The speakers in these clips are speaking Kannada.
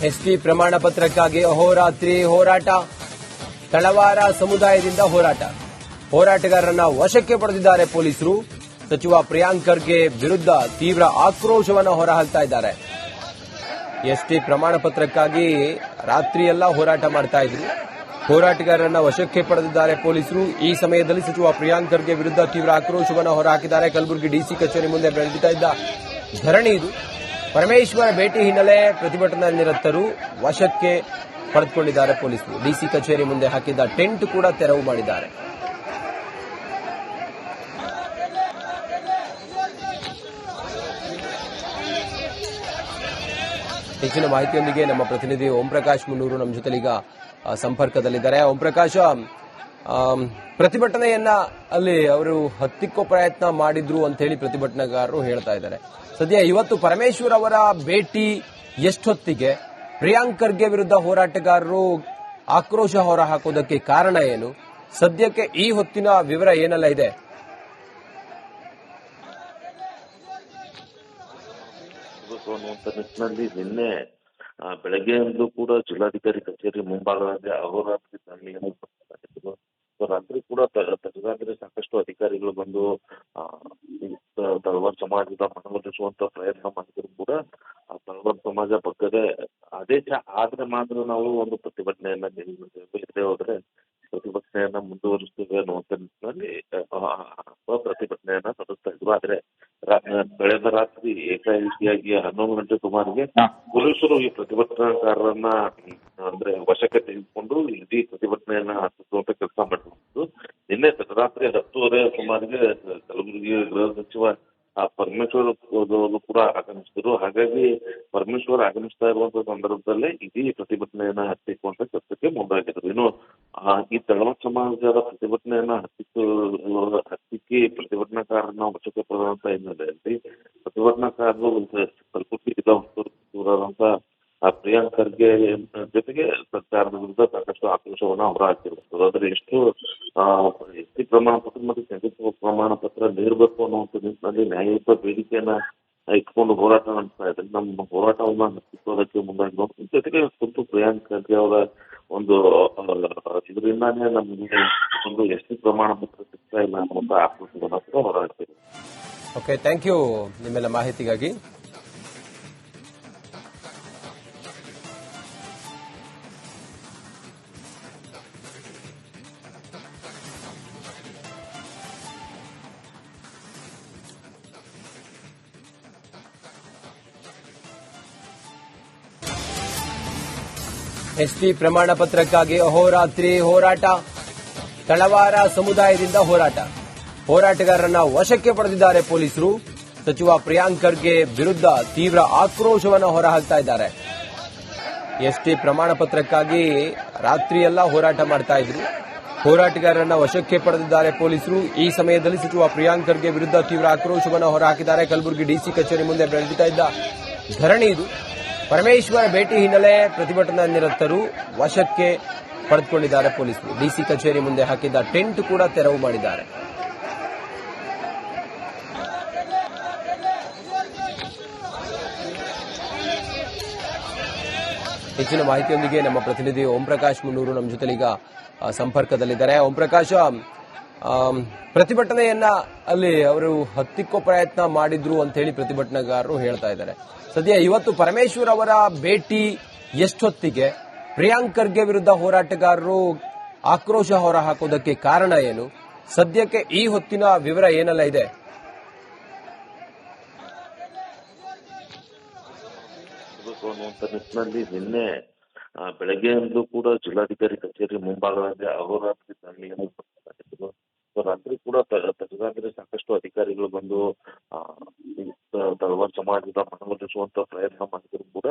ಎಸ್ಟಿ ಪ್ರಮಾಣ ಪತ್ರಕ್ಕಾಗಿ ಅಹೋರಾತ್ರಿ ಹೋರಾಟ. ತಳವಾರ ಸಮುದಾಯದಿಂದ ಹೋರಾಟಗಾರರನ್ನ ವಶಕ್ಕೆ ಪಡೆದಿದ್ದಾರೆ ಪೊಲೀಸರು. ಸಚಿವ ಪ್ರಿಯಾಂಕ್ ಖರ್ಗೆ ವಿರುದ್ಧ ತೀವ್ರ ಆಕ್ರೋಶವನ್ನು ಹೊರಹಾಕ್ತಾ ಇದ್ದಾರೆ. ಎಸ್ಟಿ ಪ್ರಮಾಣ ಪತ್ರಕ್ಕಾಗಿ ರಾತ್ರಿಯೆಲ್ಲ ಹೋರಾಟ ಮಾಡ್ತಾ ಇದ್ರು. ಹೋರಾಟಗಾರರನ್ನ ವಶಕ್ಕೆ ಪಡೆದಿದ್ದಾರೆ ಪೊಲೀಸರು. ಈ ಸಮಯದಲ್ಲಿ ಸಚಿವ ಪ್ರಿಯಾಂಕ್ ಖರ್ಗೆ ವಿರುದ್ಧ ತೀವ್ರ ಆಕ್ರೋಶವನ್ನು ಹೊರಹಾಕಿದ್ದಾರೆ. ಕಲಬುರಗಿ ಡಿಸಿ ಕಚೇರಿ ಮುಂದೆ ನಡೆಯುತ್ತಾ ಇದ್ದ ಧರಣಿ ಇದು. ಪರಮೇಶ್ವರ ಭೇಟಿ ಹಿನ್ನೆಲೆ ಪ್ರತಿಭಟನಾ ನಿರತರು ವಶಕ್ಕೆ ಪಡೆದುಕೊಂಡಿದ್ದಾರೆ ಪೊಲೀಸರು. ಡಿಸಿ ಕಚೇರಿ ಮುಂದೆ ಹಾಕಿದ್ದ ಟೆಂಟ್ ಕೂಡ ತೆರವು ಮಾಡಿದ್ದಾರೆ. ಹೆಚ್ಚಿನ ಮಾಹಿತಿಯೊಂದಿಗೆ ನಮ್ಮ ಪ್ರತಿನಿಧಿ ಓಂ ಪ್ರಕಾಶ್ ಮುನ್ನೂರು ನಮ್ಮ ಜೊತೆಲೀಗ ಸಂಪರ್ಕದಲ್ಲಿದ್ದಾರೆ. ಓಂ ಪ್ರಕಾಶ್, ಪ್ರತಿಭಟನೆಯನ್ನ ಅಲ್ಲಿ ಅವರು ಹತ್ತಿಕ್ಕೋ ಪ್ರಯತ್ನ ಮಾಡಿದ್ರು ಅಂತ ಹೇಳಿ ಪ್ರತಿಭಟನಾಕಾರರು ಹೇಳ್ತಾ ಇದ್ದಾರೆ. ಸದ್ಯ ಇವತ್ತು ಪರಮೇಶ್ವರ್ ಅವರ ಭೇಟಿ ಎಷ್ಟೊತ್ತಿಗೆ? ಪ್ರಿಯಾಂಕ್ ಖರ್ಗೆ ವಿರುದ್ಧ ಹೋರಾಟಗಾರರು ಆಕ್ರೋಶ ಹೊರಹಾಕೋದಕ್ಕೆ ಕಾರಣ ಏನು? ಸದ್ಯಕ್ಕೆ ಈ ಹೊತ್ತಿನ ವಿವರ ಏನೆಲ್ಲ ಇದೆ? ನಿಟ್ಟಿನಲ್ಲಿ ನಿನ್ನೆ ಬೆಳಗ್ಗೆಯಿಂದ ಕೂಡ ಜಿಲ್ಲಾಧಿಕಾರಿ ಕಚೇರಿ ಮುಂಭಾಗದಲ್ಲಿ ಅಹೋರಾತ್ರಿ ಧರಣಿಯನ್ನು ಮಾಡಿದ್ರು. ರಾತ್ರಿ ಕೂಡ ತಡರಾತ್ರಿ ಸಾಕಷ್ಟು ಅಧಿಕಾರಿಗಳು ಬಂದು ತಳವಾರ ಸಮಾಜದ ಮನವೊಲಿಸುವಂತ ಪ್ರಯತ್ನ ಮಾಡಿದ್ರು ಕೂಡ ತಳವಾರ ಸಮಾಜ ಪಕ್ಕದೇ ಆದೇಶ ಆದ್ರೆ ಮಾತ್ರ ನಾವು ಒಂದು ಪ್ರತಿಭಟನೆಯನ್ನ ನಿಲ್ಲಿಸ್ತೇವೆ, ಹೋದ್ರೆ ಪ್ರತಿಭಟನೆಯನ್ನ ಮುಂದುವರಿಸ್ತೇವೆ ಅನ್ನುವಂತ ನಿಟ್ಟಿನಲ್ಲಿ ಪ್ರತಿಭಟನೆಯನ್ನ ನಡೆಸ್ತಾ ಇದ್ರು. ಆದ್ರೆ ಕಳೆದ ರಾತ್ರಿ ಏಕಾಏಕಿಯಾಗಿ 11 ಗಂಟೆ ಸುಮಾರಿಗೆ ಪೊಲೀಸರು ಈ ಪ್ರತಿಭಟನಾಕಾರರನ್ನ ಅಂದ್ರೆ ವಶಕ್ಕೆ ತೆಗೆದುಕೊಂಡು ಇಡೀ ಪ್ರತಿಭಟನೆಯನ್ನ ಹತ್ತಿಸುವಂತ ಕೆಲಸ ಮಾಡಿದ್ರು. ನಿನ್ನೆ ರಾತ್ರಿ 10:30 ಸುಮಾರಿಗೆ ಕಲಬುರಗಿ ಗೃಹ ಸಚಿವ ಪರಮೇಶ್ವರ್ ಕೂಡ ಆಗಮಿಸಿದ್ರು. ಹಾಗಾಗಿ ಪರಮೇಶ್ವರ್ ಆಗಮಿಸ್ತಾ ಇರುವಂತಹ ಸಂದರ್ಭದಲ್ಲೇ ಇಡೀ ಪ್ರತಿಭಟನೆಯನ್ನ ಹತ್ತಿಕ್ಕುವಂತ ಕೆಲಸಕ್ಕೆ ಮುಂದಾಗಿದ್ರು. ಇನ್ನು ಈ ತಳವಾರ ಸಮಾಜದ ಪ್ರತಿಭಟನೆಯನ್ನ ಹತ್ತಿಕ್ಕಿ ಪ್ರತಿಭಟನಾಕಾರರನ್ನ ವಶಕ್ಕೆ ಪಡೆದಂತ ಹಿನ್ನೆಲೆಯಲ್ಲಿ ಪ್ರತಿಭಟನಾಕಾರರು ಕಲಬುರಗಿ ಪ್ರಿಯಾಂಕ್ ಖರ್ಗೆ ಜೊತೆಗೆ ಸರ್ಕಾರದ ವಿರುದ್ಧ ಸಾಕಷ್ಟು ಆಕ್ರೋಶವನ್ನ ಹೊರಹಾಕಿರುವುದು. ಆದ್ರೆ ಎಷ್ಟು ಎಸ್ಟಿ ಪ್ರಮಾಣ ಪತ್ರ ಮತ್ತು ಶಂಕಿತ ಪ್ರಮಾಣ ಪತ್ರ ನೀಡಬೇಕು ಅನ್ನುವಂಥ ನಿಟ್ಟಿನಲ್ಲಿ ನ್ಯಾಯಯುತ ಬೇಡಿಕೆಯನ್ನ ಇಟ್ಕೊಂಡು ಹೋರಾಟ ನಡೆಸ್ತಾ ಇದ್ದಾರೆ. ನಮ್ಮ ಹೋರಾಟವನ್ನ ಹತ್ತಿಸೋದಕ್ಕೆ ಮುಂದಾಗಿರೋದು ಜೊತೆಗೆ ಖುದ್ದು ಪ್ರಿಯಾಂಕ್ ಖರ್ಗೆ ಅವರ ಒಂದು ಇದರಿಂದಾನೇ ನಮಗೆ ಒಂದು ಎಸ್ಟಿ ಪ್ರಮಾಣ ಪತ್ರ ಸಿಗ್ತಾ ಇಲ್ಲ ಅನ್ನುವಂಥ ಆಕ್ರೋಶವನ್ನ ಕೂಡ ಹೊರಹಾಕ್ತಿದೆ. ಓಕೆ, ಥ್ಯಾಂಕ್ ಯು ನಿಮ್ಮೆಲ್ಲ ಮಾಹಿತಿಗಾಗಿ. ಎಸ್ಟಿ ಪ್ರಮಾಣ ಪತ್ರಕ್ಕಾಗಿ ಅಹೋರಾತ್ರಿ ಹೋರಾಟ. ತಳವಾರ ಸಮುದಾಯದಿಂದ ಹೋರಾಟಗಾರರನ್ನ ವಶಕ್ಕೆ ಪಡೆದಿದ್ದಾರೆ ಪೊಲೀಸರು. ಸಚಿವ ಪ್ರಿಯಾಂಕ್ ಖರ್ಗೆ ವಿರುದ್ಧ ತೀವ್ರ ಆಕ್ರೋಶವನ್ನು ಹೊರಹಾಕ್ತಾ ಇದ್ದಾರೆ. ಎಸ್ಟಿ ಪ್ರಮಾಣ ಪತ್ರಕ್ಕಾಗಿ ರಾತ್ರಿಯೆಲ್ಲ ಹೋರಾಟ ಮಾಡ್ತಾ ಇದ್ರು. ಹೋರಾಟಗಾರರನ್ನ ವಶಕ್ಕೆ ಪಡೆದಿದ್ದಾರೆ ಪೊಲೀಸರು. ಈ ಸಮಯದಲ್ಲಿ ಸಚಿವ ಪ್ರಿಯಾಂಕ್ ಖರ್ಗೆ ವಿರುದ್ಧ ತೀವ್ರ ಆಕ್ರೋಶವನ್ನು ಹೊರಹಾಕಿದ್ದಾರೆ. ಕಲಬುರಗಿ ಡಿಸಿ ಕಚೇರಿ ಮುಂದೆ ನಡೆಯುತ್ತಾ ಇದ್ದ ಧರಣಿ ಇದು. ಪರಮೇಶ್ವರ ಭೇಟಿ ಹಿನ್ನೆಲೆ ಪ್ರತಿಭಟನಾ ನಿರತರು ವಶಕ್ಕೆ ಪಡೆದುಕೊಂಡಿದ್ದಾರೆ ಪೊಲೀಸರು. ಡಿಸಿ ಕಚೇರಿ ಮುಂದೆ ಹಾಕಿದ್ದ ಟೆಂಟ್ ಕೂಡ ತೆರವು ಮಾಡಿದ್ದಾರೆ. ಹೆಚ್ಚಿನ ಮಾಹಿತಿಯೊಂದಿಗೆ ನಮ್ಮ ಪ್ರತಿನಿಧಿ ಓಂ ಪ್ರಕಾಶ್ ಮುನ್ನೂರು ನಮ್ಮ ಜೊತೆಲೀಗ ಸಂಪರ್ಕದಲ್ಲಿದ್ದಾರೆ. ಓಂ ಪ್ರಕಾಶ್, ಪ್ರತಿಭಟನೆಯನ್ನ ಅಲ್ಲಿ ಅವರು ಹತ್ತಿಕ್ಕೋ ಪ್ರಯತ್ನ ಮಾಡಿದ್ರು ಅಂತ ಹೇಳಿ ಪ್ರತಿಭಟನಾಕಾರರು ಹೇಳ್ತಾ ಇದ್ದಾರೆ. ಸದ್ಯ ಇವತ್ತು ಪರಮೇಶ್ವರ್ ಅವರ ಭೇಟಿ ಎಷ್ಟೊತ್ತಿಗೆ? ಪ್ರಿಯಾಂಕ್ ಖರ್ಗೆ ವಿರುದ್ಧ ಹೋರಾಟಗಾರರು ಆಕ್ರೋಶ ಹೊರಹಾಕೋದಕ್ಕೆ ಕಾರಣ ಏನು? ಸದ್ಯಕ್ಕೆ ಈ ಹೊತ್ತಿನ ವಿವರ ಏನೆಲ್ಲ ಇದೆ? ನಿಟ್ಟಿನಲ್ಲಿ ನಿನ್ನೆ ಬೆಳಗ್ಗೆಯಿಂದ ಕೂಡ ಜಿಲ್ಲಾಧಿಕಾರಿ ಕಚೇರಿ ಮುಂಭಾಗದಲ್ಲಿ ಅಹೋರಾತ್ರಿ ಧರಣಿಯನ್ನು ಮಾಡಿದ್ರು. ರಾತ್ರಿ ಕೂಡ ತಡರಾತ್ರಿ ಸಾಕಷ್ಟು ಅಧಿಕಾರಿಗಳು ಬಂದು ತಳವಾರ ಸಮಾಜದ ಮನವೊಲಿಸುವಂತ ಪ್ರಯತ್ನ ಮಾಡಿದ್ರು ಕೂಡ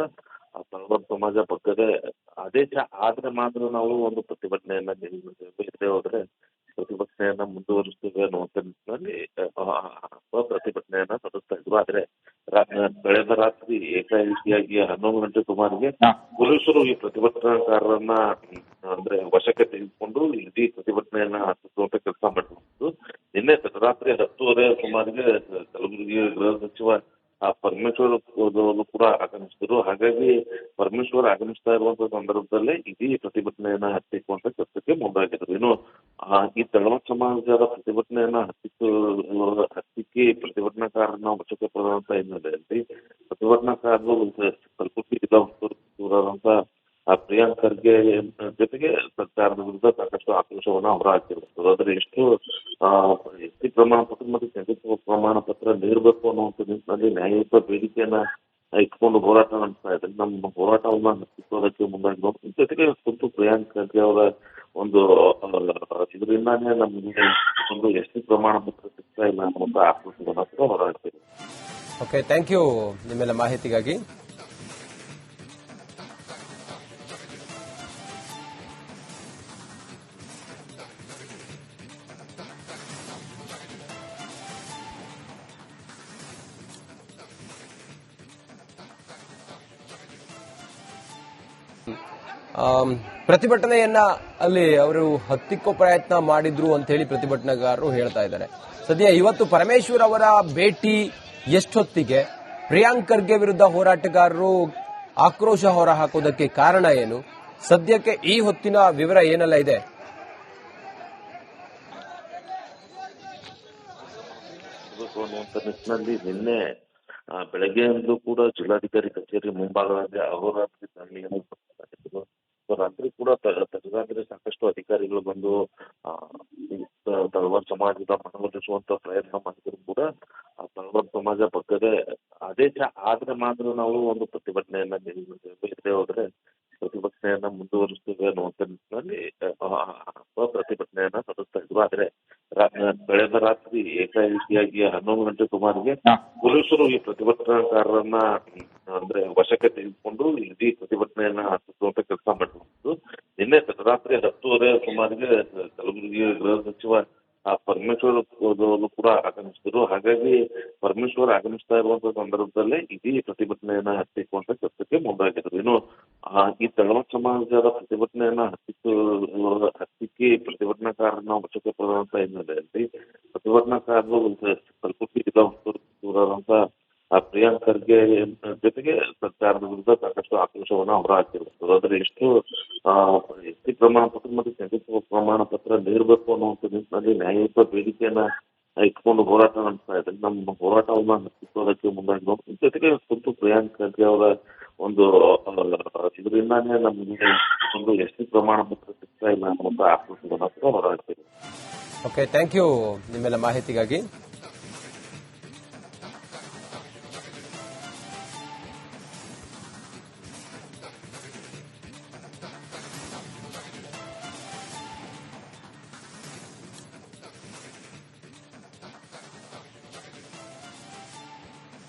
ತಳವಾರ ಸಮಾಜ ಪಕ್ಕದೇ ಆದೇಶ ಆದ್ರೆ ಮಾತ್ರ ನಾವು ಒಂದು ಪ್ರತಿಭಟನೆಯನ್ನ ನಿಲ್ಲಿಸ್ತೇವೆ, ಹೋದ್ರೆ ಪ್ರತಿಭಟನೆಯನ್ನ ಮುಂದುವರಿಸ್ತೇವೆ ಅನ್ನುವಂತ ನಿಟ್ಟಿನಲ್ಲಿ ಪ್ರತಿಭಟನೆಯನ್ನ ನಡೆಸ್ತಾ ಇದ್ರು. ಆದ್ರೆ ಕಳೆದ ರಾತ್ರಿ ಏಕಾಏಕಿಯಾಗಿ 11 ಗಂಟೆ ಸುಮಾರಿಗೆ ಪೊಲೀಸರು ಈ ಪ್ರತಿಭಟನಾಕಾರರನ್ನ ಅಂದ್ರೆ ವಶಕ್ಕೆ ತೆಗೆದುಕೊಂಡು ಇಡೀ ಪ್ರತಿಭಟನೆಯನ್ನ ಹತ್ತಿಸುವಂತ ಕೆಲಸ ಮಾಡಿದ್ರು. ನಿನ್ನೆ ರಾತ್ರಿ 10:30 ಸುಮಾರಿಗೆ ಕಲಬುರಗಿ ಗೃಹ ಸಚಿವ ಆ ಪರಮೇಶ್ವರ್ ಅವರು ಕೂಡ ಆಗಮಿಸಿದ್ರು. ಹಾಗಾಗಿ ಪರಮೇಶ್ವರ್ ಆಗಮಿಸ್ತಾ ಇರುವಂತಹ ಸಂದರ್ಭದಲ್ಲೇ ಇಡೀ ಪ್ರತಿಭಟನೆಯನ್ನ ಹತ್ತಿಕ್ಕುವಂತ ಕೆಲಸಕ್ಕೆ ಮುಂದಾಗಿದ್ರು. ಇನ್ನು ಈ ತಳವಾರ ಸಮಾಜದ ಪ್ರತಿಭಟನೆಯನ್ನ ಹತ್ತಿಕ್ಕಿ ಪ್ರತಿಭಟನಾಕಾರರನ್ನ ವಶಕ್ಕೆ ಪಡೆದಂತ ಹಿನ್ನೆಲೆಯಲ್ಲಿ ಪ್ರತಿಭಟನಾಕಾರರು ಕಲಬುರಗಿ ಜಿಲ್ಲಾ ಉಸ್ತುವಾರಿ ಸಚಿವರಾದಂತ ಪ್ರಿಯಾಂಕ್ ಖರ್ಗೆ ಜೊತೆಗೆ ಸರ್ಕಾರದ ವಿರುದ್ಧ ಸಾಕಷ್ಟು ಆಕ್ರೋಶವನ್ನ ಹೊರಹಾಕಿರುವಂತದ್ದು. ಆದ್ರೆ ಎಷ್ಟು ಎಸ್ಟಿ ಪ್ರಮಾಣ ಪತ್ರ ಮತ್ತು ಶಂಕಿತ ಪ್ರಮಾಣ ಪತ್ರ ನೀಡಬೇಕು ಅನ್ನುವಂಥ ನಿಟ್ಟಿನಲ್ಲಿ ನ್ಯಾಯಯುತ ಬೇಡಿಕೆಯನ್ನ ಇಟ್ಕೊಂಡು ಹೋರಾಟ ನಡೆಸ್ತಾ ಇದ್ದಾರೆ. ನಮ್ಮ ಹೋರಾಟವನ್ನ ಹತ್ತಿಕ್ಕೋದಕ್ಕೆ ಮುಂದಾಗಿರೋ ಜೊತೆಗೆ ಖುದ್ದು ಪ್ರಿಯಾಂಕ್ ಖರ್ಗೆ ಅವರ ಒಂದು ಇದರಿಂದಾನೇ ನಮಗೆ ಒಂದು ಎಸ್ಟಿ ಪ್ರಮಾಣ ಪತ್ರ ಸಿಗ್ತಾ ಇಲ್ಲ ಅನ್ನುವಂಥ ಆಕ್ರೋಶವನ್ನ ಕೂಡ ಹೊರಹಾಕ್ತಿದೆ. ಓಕೆ, ಥ್ಯಾಂಕ್ ಯು ನಿಮ್ಮೆಲ್ಲ ಮಾಹಿತಿಗಾಗಿ. ಪ್ರತಿಭಟನೆಯನ್ನ ಅಲ್ಲಿ ಅವರು ಹತ್ತಿಕ್ಕೋ ಪ್ರಯತ್ನ ಮಾಡಿದ್ರು ಅಂತ ಹೇಳಿ ಪ್ರತಿಭಟನಾಕಾರರು ಹೇಳ್ತಾ ಇದ್ದಾರೆ. ಸದ್ಯ ಇವತ್ತು ಪರಮೇಶ್ವರ್ ಅವರ ಭೇಟಿ ಎಷ್ಟೊತ್ತಿಗೆ, ಪ್ರಿಯಾಂಕ್ ಖರ್ಗೆ ವಿರುದ್ಧ ಹೋರಾಟಗಾರರು ಆಕ್ರೋಶ ಹೊರಹಾಕೋದಕ್ಕೆ ಕಾರಣ ಏನು, ಸದ್ಯಕ್ಕೆ ಈ ಹೊತ್ತಿನ ವಿವರ ಏನೆಲ್ಲ ಇದೆ? ನಿಟ್ಟಿನಲ್ಲಿ ನಿನ್ನೆ ಬೆಳಗ್ಗೆಯಂದು ಕೂಡ ಜಿಲ್ಲಾಧಿಕಾರಿ ಕಚೇರಿ ಮುಂಭಾಗದಲ್ಲಿ ಅಹೋರಾತ್ರಿ ಧರಣಿಯನ್ನು ಮಾಡಿದ್ರು. ರಾತ್ರಿ ಕೂಡ ತಡರಾತ್ರಿ ಸಾಕಷ್ಟು ಅಧಿಕಾರಿಗಳು ಬಂದು ತಳವಾರ ಸಮಾಜದ ಮನವೊಲಿಸುವಂತ ಪ್ರಯತ್ನ ಮಾಡಿದ್ರು ಕೂಡ ತಳವಾರ ಸಮಾಜ ಪಕ್ಕದೇ ಆದೇಶ ಆದ್ರೆ ಮಾತ್ರ ನಾವು ಒಂದು ಪ್ರತಿಭಟನೆಯನ್ನ ಇಲ್ಲದೆ ಹೋದ್ರೆ ಪ್ರತಿಭಟನೆಯನ್ನ ಮುಂದುವರಿಸ್ತೇವೆ ಅನ್ನುವಂತ ನಿಟ್ಟಿನಲ್ಲಿ ಪ್ರತಿಭಟನೆಯನ್ನ ನಡೆಸ್ತಾ ಇದ್ರು. ಆದ್ರೆ ಕಳೆದ ರಾತ್ರಿ ಏಕಾಏಕಿಯಾಗಿ 11 ಗಂಟೆ ಸುಮಾರಿಗೆ ಪೊಲೀಸರು ಈ ಪ್ರತಿಭಟನಾಕಾರರನ್ನ ಅಂದ್ರೆ ವಶಕ್ಕೆ ತೆಗೆದುಕೊಂಡು ಇಡೀ ಪ್ರತಿಭಟನೆಯನ್ನ ಹತ್ತಿಸುವಂತ ಕೆಲಸ ಮಾಡಿರುವುದು. ನಿನ್ನೆ ರಾತ್ರಿ 10:30 ಸುಮಾರಿಗೆ ಕಲಬುರಗಿ ಗೃಹ ಸಚಿವ ಪರಮೇಶ್ವರ್ ಅವರು ಕೂಡ ಆಗಮಿಸಿದ್ರು. ಹಾಗಾಗಿ ಪರಮೇಶ್ವರ್ ಆಗಮಿಸ್ತಾ ಇರುವಂತಹ ಸಂದರ್ಭದಲ್ಲೇ ಇಡೀ ಪ್ರತಿಭಟನೆಯನ್ನ ಹತ್ತಿಕ್ಕುವಂತ ಕೆಲಸಕ್ಕೆ ಮುಂದಾಗಿದ್ರು. ಇನ್ನು ಈ ತಳವಾರ ಸಮಾಜದ ಪ್ರತಿಭಟನೆಯನ್ನ ಹತ್ತಿಕ್ಕಿ ಪ್ರತಿಭಟನಾಕಾರರನ್ನ ವಶಕ್ಕೆ ಪಡೆದಂತ ಹಿನ್ನೆಲೆಯಲ್ಲಿ ಪ್ರತಿಭಟನಾಕಾರರು ಕಲಬುರಗಿ ಜಿಲ್ಲಾ ಉಸ್ತುವಾರಿ ಸಚಿವರಾದಂತ ಪ್ರಿಯಾಂಕ್ ಖರ್ಗೆ ಜೊತೆಗೆ ಸರ್ಕಾರದ ವಿರುದ್ಧ ಸಾಕಷ್ಟು ಆಕ್ರೋಶವನ್ನ ಹೊರಹಾಕಿರುವಂತದ್ದು. ಆದ್ರೆ ಎಷ್ಟು ಎಸ್ಟಿ ಪ್ರಮಾಣ ಪತ್ರ ಮತ್ತು ಶಂಕಿತ ಪ್ರಮಾಣ ಪತ್ರ ನೀಡಬೇಕು ಅನ್ನುವಂಥ ನಿಟ್ಟಿನಲ್ಲಿ ನ್ಯಾಯಯುತ ಬೇಡಿಕೆಯನ್ನ ಇಟ್ಕೊಂಡು ಹೋರಾಟ ನಡೆಸ್ತಾ ಇದ್ದಾರೆ. ನಮ್ಮ ಹೋರಾಟವನ್ನ ಹತ್ತಿಕ್ಕೋದಕ್ಕೆ ಮುಂದಾಗಿರೋ ಜೊತೆಗೆ ಖುದ್ದು ಪ್ರಿಯಾಂಕ್ ಖರ್ಗೆ ಅವರ ಒಂದು ಇದರಿಂದಾನೇ ನಮಗೆ ಒಂದು ಎಸ್ಟಿ ಪ್ರಮಾಣ ಪತ್ರ ಸಿಗ್ತಾ ಇಲ್ಲ ಅನ್ನುವಂಥ ಆಕ್ರೋಶವನ್ನ ಕೂಡ ಹೊರಹಾಕ್ತಿದೆ. ಓಕೆ, ಥ್ಯಾಂಕ್ ಯು ನಿಮ್ಮೆಲ್ಲ ಮಾಹಿತಿಗಾಗಿ.